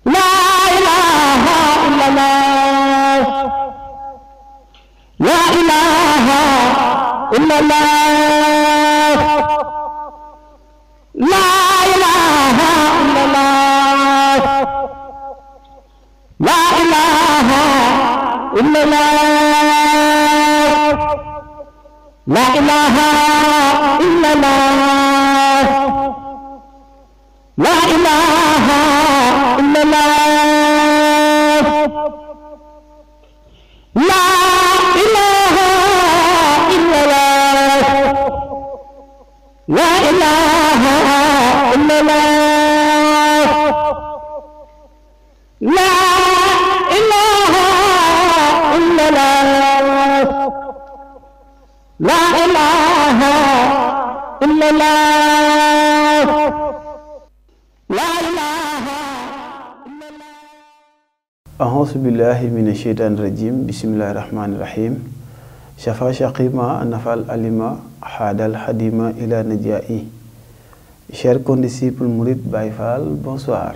La ilaha illallah. La ilaha illallah. La ilaha illallah. La ilaha illallah. La ilaha illallah. La ilaha illallah. La ilaha illallah. La ilaha illallah. La ilaha illallah. La ilaha illallah. La ilaha illallah. A'udhu billahi minash shaitanir rajim. Bismillahir rahmanir rahim. Shafa shaqima nafal alima hadal hadima ila najai. Chers condisciples Mourides Baye Fall, bonsoir.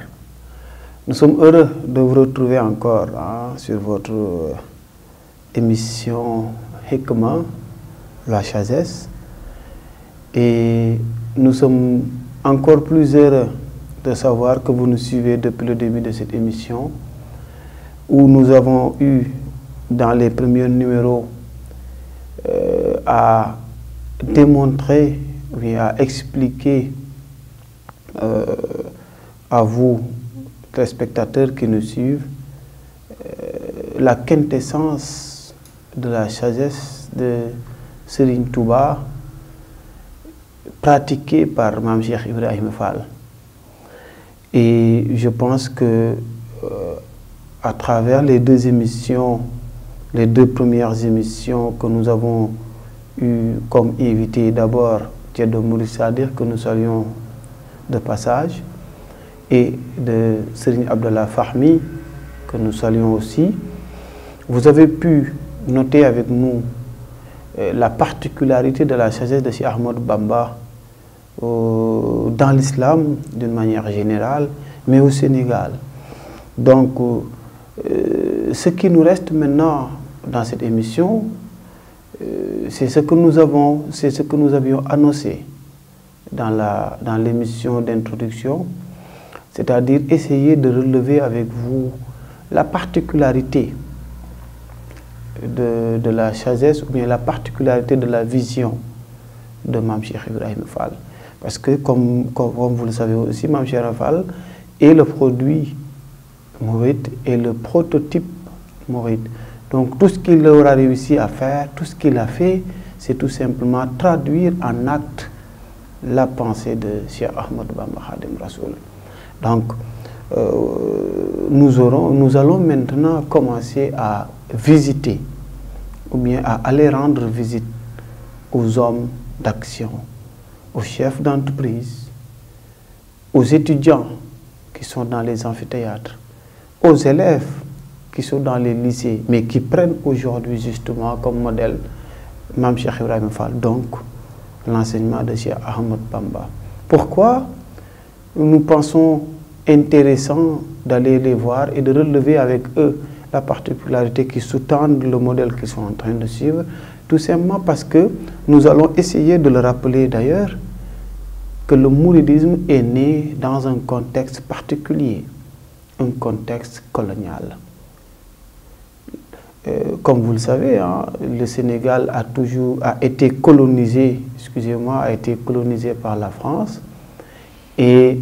Nous sommes heureux de vous retrouver encore sur votre émission Hikma, la sagesse. Et nous sommes encore plus heureux de savoir que vous nous suivez depuis le début de cette émission, où nous avons eu dans les premiers numéros à démontrer, oui, à expliquer à vous, téléspectateurs qui nous suivent, la quintessence de la sagesse de Serigne Touba pratiquée par Mame Cheikh Ibrahima Fall. Et je pense que à travers les deux émissions, les deux premières émissions que nous avons eu comme invité, d'abord Thierno Mouride Sadir, que nous saluons de passage, et de Serigne Abdallah Fahmi, que nous saluons aussi, vous avez pu noter avec nous la particularité de la sagesse de Cheikh Ahmadou Bamba dans l'islam d'une manière générale, mais au Sénégal. Donc, ce qui nous reste maintenant dans cette émission, c'est ce que nous avions annoncé dans l'émission d'introduction, c'est-à-dire essayer de relever avec vous la particularité de la sagesse, ou bien la particularité de la vision de Mame Cheikh Ibrahima Fall. Parce que, comme vous le savez aussi, Mame Cheikh Ibrahima Fall est le produit mouride et le prototype mouride. Donc tout ce qu'il aura réussi à faire, tout ce qu'il a fait, c'est tout simplement traduire en acte la pensée de Cheikh Ahmadou Bamba Khadim Rassoul. Donc nous allons maintenant commencer à visiter, ou bien à aller rendre visite aux hommes d'action, aux chefs d'entreprise, aux étudiants qui sont dans les amphithéâtres, aux élèves qui sont dans les lycées, mais qui prennent aujourd'hui justement comme modèle Mame Cheikh Ibrahima Fall, donc l'enseignement de Cheikh Ahmadou Bamba. Pourquoi nous pensons intéressant d'aller les voir et de relever avec eux la particularité qui sous-tend le modèle qu'ils sont en train de suivre? Tout simplement parce que nous allons essayer de le rappeler d'ailleurs que le mouridisme est né dans un contexte particulier, un contexte colonial. Comme vous le savez, le Sénégal a été colonisé, a été colonisé par la France, et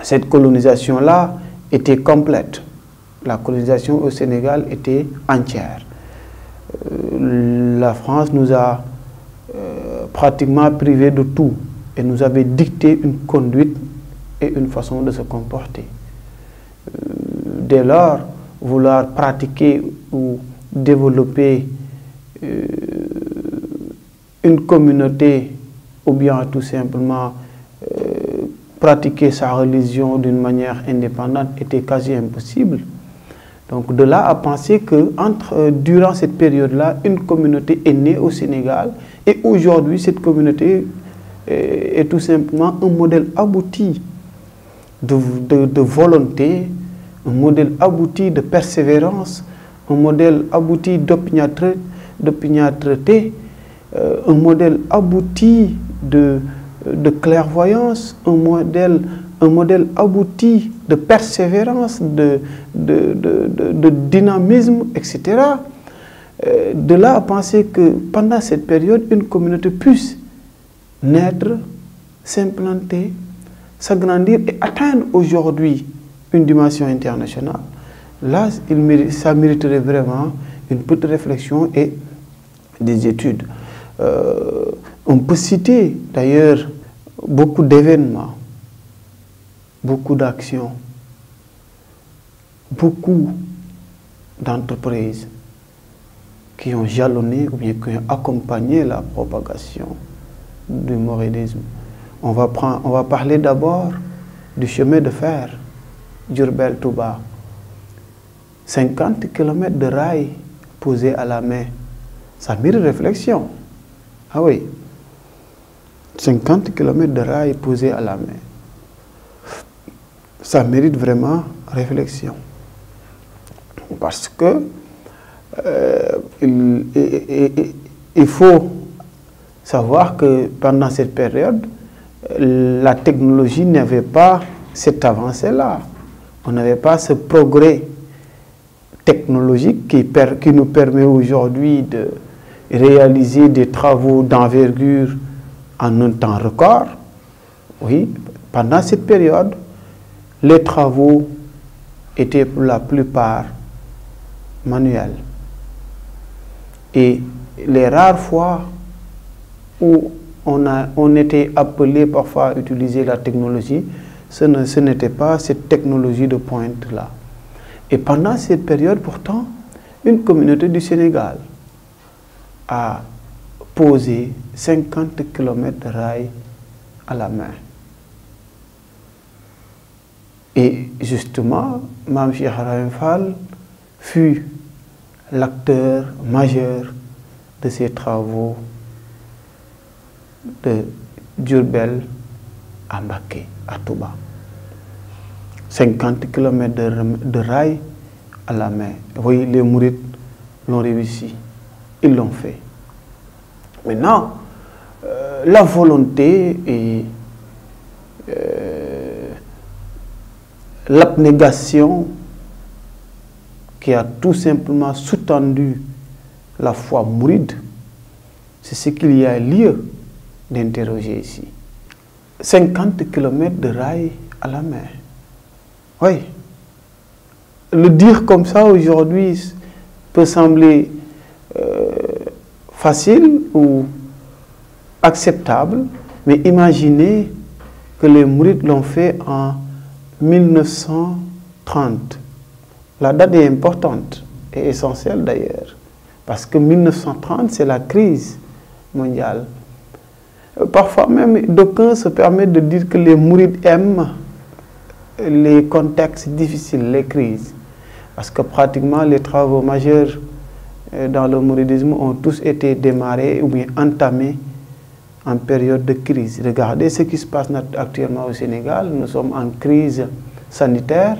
cette colonisation-là était complète. La colonisation au Sénégal était entière. La France nous a pratiquement privés de tout et nous avait dicté une conduite et une façon de se comporter. Dès lors, vouloir pratiquer ou développer une communauté, ou bien tout simplement pratiquer sa religion d'une manière indépendante était quasi impossible. Donc de là à penser que durant cette période-là, une communauté est née au Sénégal, et aujourd'hui cette communauté est tout simplement un modèle abouti de volonté, un modèle abouti de persévérance, un modèle abouti d'opiniâtreté, un modèle abouti de clairvoyance, un modèle abouti de persévérance, de dynamisme, etc. De là à penser que pendant cette période, une communauté puisse naître, s'implanter, s'agrandir et atteindre aujourd'hui une dimension internationale. Là, ça mériterait vraiment une petite réflexion et des études. On peut citer d'ailleurs beaucoup d'événements, beaucoup d'actions, beaucoup d'entreprises qui ont jalonné ou bien qui ont accompagné la propagation du mouridisme. On va parler d'abord du chemin de fer Diourbel-Touba. 50 km de rails posés à la main. Ça mérite réflexion. Ah oui. 50 km de rails posés à la main. Ça mérite vraiment réflexion. Parce que il faut savoir que pendant cette période, la technologie n'avait pas cette avancée-là. On n'avait pas ce progrès technologique qui nous permet aujourd'hui de réaliser des travaux d'envergure en un temps record. Oui, pendant cette période, les travaux étaient pour la plupart manuels. Et les rares fois où on était appelé parfois à utiliser la technologie, ce n'était pas cette technologie de pointe-là. Et pendant cette période, pourtant, une communauté du Sénégal a posé 50 km de rails à la main. Et justement, Mame Cheikh Ibrahima Fall fut l'acteur majeur de ces travaux de Diourbel à Mbacké, à Touba. 50 km de rails à la main. Vous voyez, les mourides l'ont réussi. Ils l'ont fait. Maintenant, la volonté et l'abnégation qui a tout simplement sous-tendu la foi mouride, c'est ce qu'il y a lieu d'interroger ici. 50 km de rails à la main. Oui. Le dire comme ça aujourd'hui peut sembler facile ou acceptable, mais imaginez que les mourides l'ont fait en 1930. La date est importante et essentielle d'ailleurs, parce que 1930, c'est la crise mondiale. Parfois même, d'aucuns se permettent de dire que les mourides aiment les contextes difficiles, les crises, parce que pratiquement les travaux majeurs dans le mouridisme ont tous été démarrés ou bien entamés en période de crise. Regardez ce qui se passe actuellement au Sénégal. Nous sommes en crise sanitaire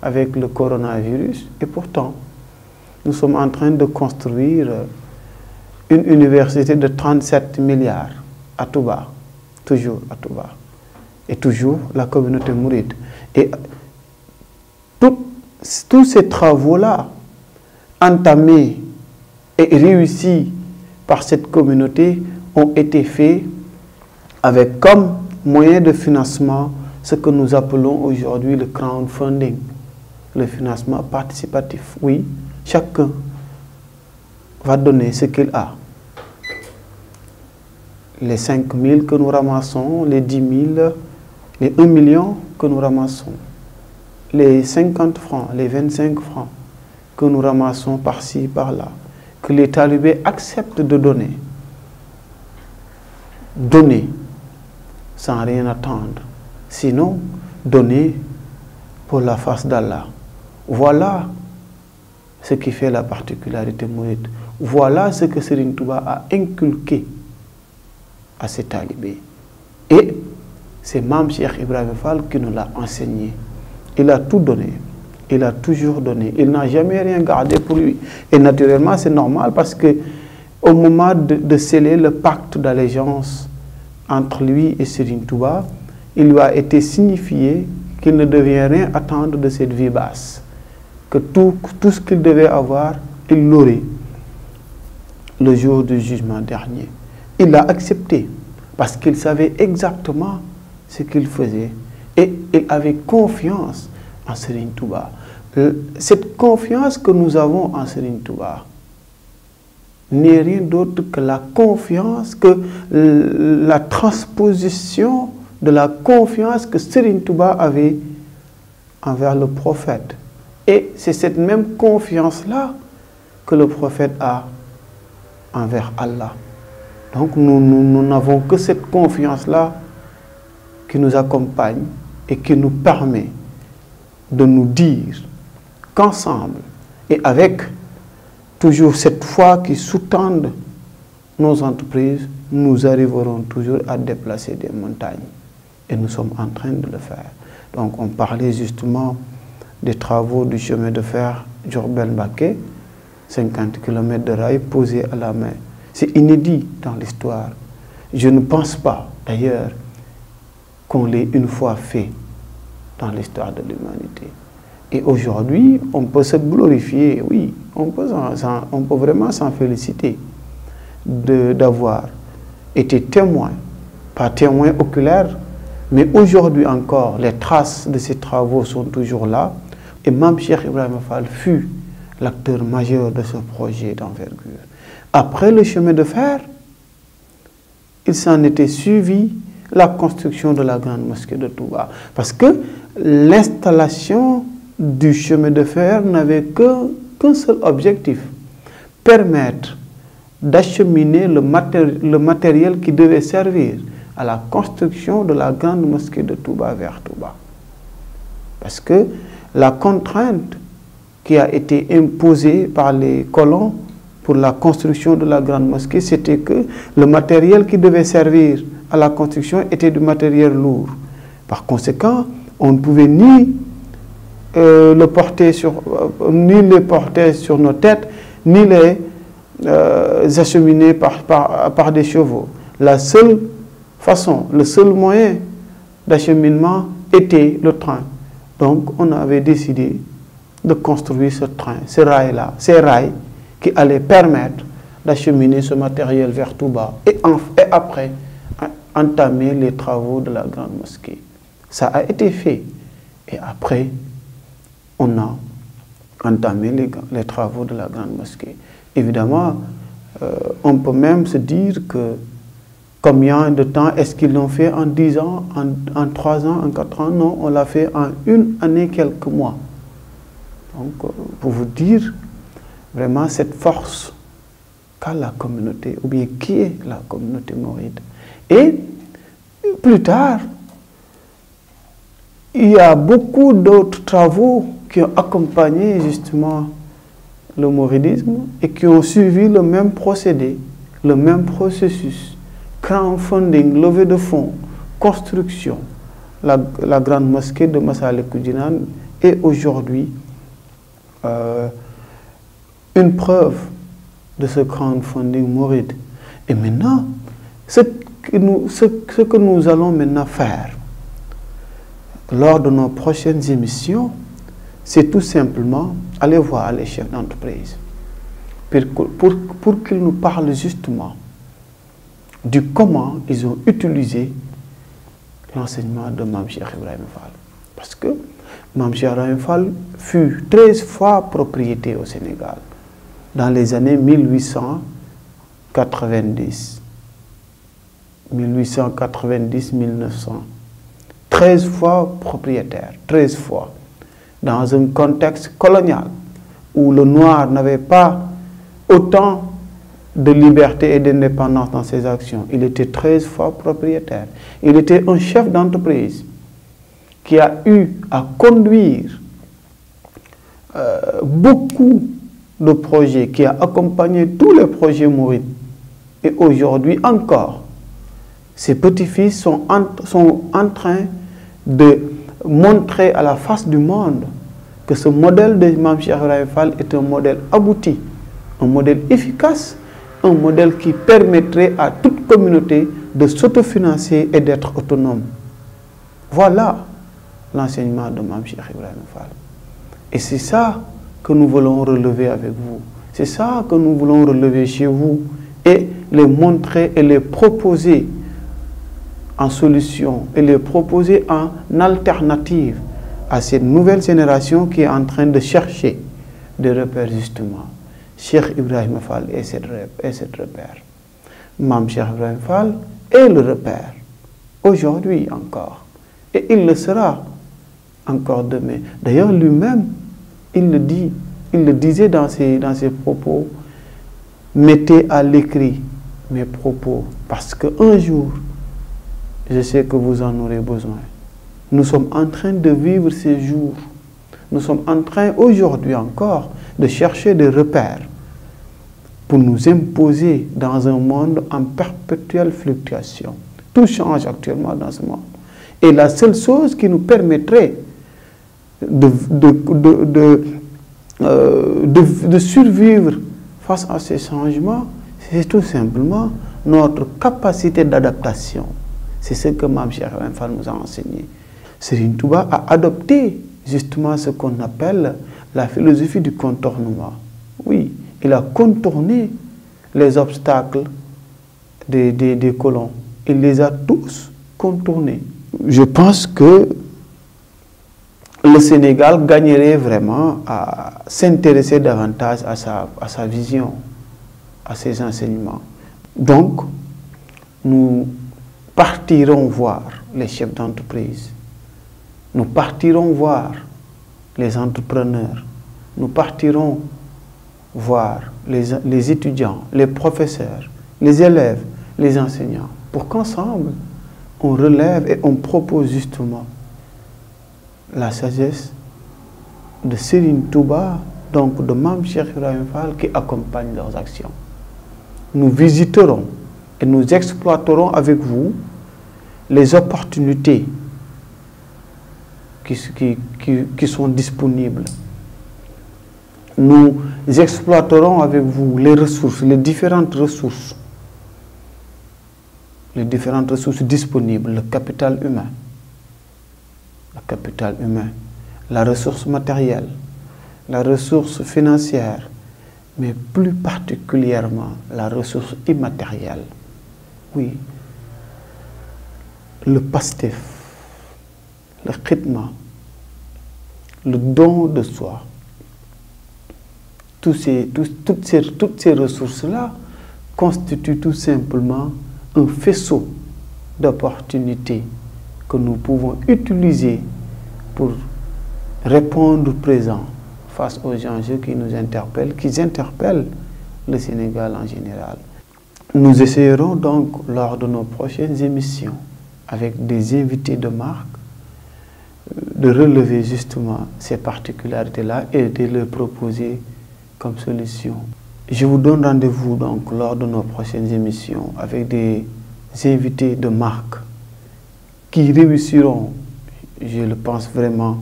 avec le coronavirus et pourtant nous sommes en train de construire une université de 37 milliards à Touba, toujours à Touba, et toujours la communauté mouride. Et tous ces travaux-là, entamés et réussis par cette communauté, ont été faits avec comme moyen de financement ce que nous appelons aujourd'hui le crowdfunding, le financement participatif. Oui, chacun va donner ce qu'il a. Les 5 000 que nous ramassons, les 10 000, les 1 million que nous ramassons, les 50 francs, les 25 francs que nous ramassons par-ci, par-là, que les talibés acceptent de donner. Donner sans rien attendre. Sinon, donner pour la face d'Allah. Voilà ce qui fait la particularité mouride. Voilà ce que Serigne Touba a inculqué à ses talibés. Et c'est Mame Cheikh Ibrahima Fall qui nous l'a enseigné. Il a tout donné. Il a toujours donné. Il n'a jamais rien gardé pour lui. Et naturellement, c'est normal parce que au moment de sceller le pacte d'allégeance entre lui et Serigne Touba, il lui a été signifié qu'il ne devait rien attendre de cette vie basse. Que tout ce qu'il devait avoir, il l'aurait le jour du jugement dernier. Il l'a accepté parce qu'il savait exactement ce qu'il faisait et il avait confiance en Serigne Touba. Cette confiance que nous avons en Serigne Touba n'est rien d'autre que la confiance, que la transposition de la confiance que Serigne Touba avait envers le prophète. Et c'est cette même confiance-là que le prophète a envers Allah. Donc nous n'avons que cette confiance-là qui nous accompagne et qui nous permet de nous dire qu'ensemble et avec toujours cette foi qui sous-tend nos entreprises, nous arriverons toujours à déplacer des montagnes. Et nous sommes en train de le faire. Donc on parlait justement des travaux du chemin de fer Diourbel-Mbacké, 50 km de rails posés à la main. C'est inédit dans l'histoire. Je ne pense pas, d'ailleurs, qu'on l'ait une fois fait dans l'histoire de l'humanité. Et aujourd'hui, on peut se glorifier, oui, on peut vraiment s'en féliciter d'avoir été témoin, pas témoin oculaire, mais aujourd'hui encore, les traces de ces travaux sont toujours là. Et Mame Cheikh Ibrahima Fall fut l'acteur majeur de ce projet d'envergure. Après le chemin de fer, il s'en était suivi la construction de la grande mosquée de Touba. Parce que l'installation du chemin de fer n'avait qu'un seul objectif, permettre d'acheminer le matériel qui devait servir à la construction de la grande mosquée de Touba vers Touba. Parce que la contrainte qui a été imposée par les colons pour la construction de la grande mosquée, c'était que le matériel qui devait servir à la construction était du matériel lourd. Par conséquent, on ne pouvait ni le porter sur nos têtes, ni les acheminer par des chevaux. La seule façon, le seul moyen d'acheminement était le train. Donc, on avait décidé de construire ce train, ces rails qui allaient permettre d'acheminer ce matériel vers Touba et après entamer les travaux de la grande mosquée. Ça a été fait. Et après, on a entamé les travaux de la grande mosquée. Évidemment, on peut même se dire que combien de temps est-ce qu'ils l'ont fait en 10 ans, en 3 ans, en 4 ans? Non, on l'a fait en 1 année, quelques mois. Donc, pour vous dire vraiment cette force qu'a la communauté, ou bien qui est la communauté mouride. Et plus tard, il y a beaucoup d'autres travaux qui ont accompagné justement le mouridisme et qui ont suivi le même procédé, le même processus. Crowdfunding, levée de fonds, construction. La grande mosquée de Massalikul Jinan est aujourd'hui une preuve de ce crowdfunding mouride. Et maintenant, ce que nous allons maintenant faire lors de nos prochaines émissions, c'est tout simplement aller voir les chefs d'entreprise pour qu'ils nous parlent justement du comment ils ont utilisé l'enseignement de Mame Cheikh Ibrahima Fall. Parce que Mame Cheikh Ibrahima Fall fut 13 fois propriété au Sénégal dans les années 1890. 1890-1900. 13 fois propriétaire, 13 fois. Dans un contexte colonial où le noir n'avait pas autant de liberté et d'indépendance dans ses actions. Il était 13 fois propriétaire. Il était un chef d'entreprise qui a eu à conduire beaucoup de projets, qui a accompagné tous les projets mourides. Et aujourd'hui encore, ses petits-fils sont en train de montrer à la face du monde que ce modèle de Mame Cheikh Ibrahima Fall est un modèle abouti, un modèle efficace, un modèle qui permettrait à toute communauté de s'autofinancer et d'être autonome. Voilà l'enseignement de Mame Cheikh Ibrahima Fall. Et c'est ça que nous voulons relever avec vous. C'est ça que nous voulons relever chez vous et les montrer et les proposer en solution et les proposer en alternative à cette nouvelle génération qui est en train de chercher des repères justement. Cheikh Ibrahima Fall est cette repère. Mame Cheikh Ibrahima Fall est le repère, aujourd'hui encore. Et il le sera encore demain. D'ailleurs, lui-même, il le disait dans ses propos, mettez à l'écrit mes propos, parce qu'un jour, je sais que vous en aurez besoin. Nous sommes en train de vivre ces jours. Nous sommes en train, aujourd'hui encore, de chercher des repères pour nous imposer dans un monde en perpétuelle fluctuation. Tout change actuellement dans ce monde. Et la seule chose qui nous permettrait de survivre face à ces changements, c'est tout simplement notre capacité d'adaptation. C'est ce que Mame Cheikh Ibrahima Fall nous a enseigné. Serigne Touba a adopté justement ce qu'on appelle la philosophie du contournement. Oui, il a contourné les obstacles des colons. Il les a tous contournés. Je pense que le Sénégal gagnerait vraiment à s'intéresser davantage à sa vision, à ses enseignements. Donc, nous partirons voir les chefs d'entreprise, nous partirons voir les entrepreneurs, nous partirons voir les étudiants, les professeurs, les élèves, les enseignants, pour qu'ensemble, on relève et on propose justement la sagesse de Serigne Touba, donc de Mame Cheikh Ibrahima Fall, qui accompagne leurs actions. Nous visiterons et nous exploiterons avec vous les opportunités qui sont disponibles. Nous exploiterons avec vous les ressources, les différentes ressources disponibles, le capital humain, la ressource matérielle, la ressource financière, mais plus particulièrement la ressource immatérielle. Oui, le pastef, le khidma, le don de soi. Toutes ces ressources-là constituent tout simplement un faisceau d'opportunités que nous pouvons utiliser pour répondre présent face aux enjeux qui nous interpellent, qui interpellent le Sénégal en général. Nous essayerons donc, lors de nos prochaines émissions, avec des invités de marque, de relever justement ces particularités-là et de les proposer comme solution. Je vous donne rendez-vous donc lors de nos prochaines émissions avec des invités de marque qui réussiront, je le pense vraiment,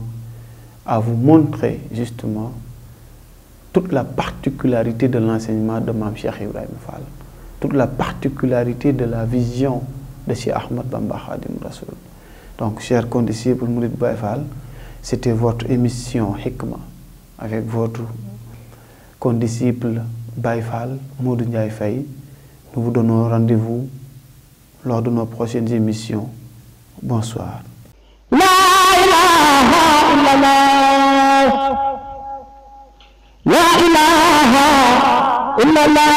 à vous montrer justement toute la particularité de l'enseignement de Mame Cheikh Ibrahima Fall, toute la particularité de la vision de Cheikh Ahmad Bamba Khadim Rassoul. Donc, chers condisciples Mouride Baye Fall, c'était votre émission Hikma avec votre condisciple Baye Fall, Modou Ndiaye Faye. Nous vous donnons rendez-vous lors de nos prochaines émissions. Bonsoir. La ilaha illallah. La ilaha illallah.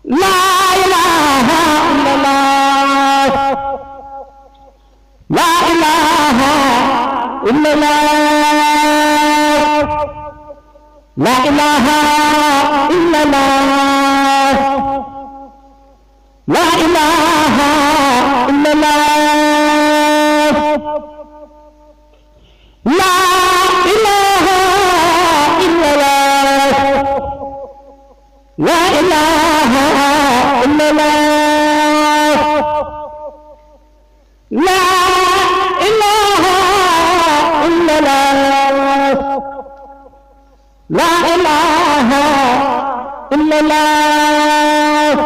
La ilaha illallah. La ilaha illallah. La ilaha illallah. La ilaha illallah. La ilaha illallah. La ilaha illallah. La ilaha la ilaha illallah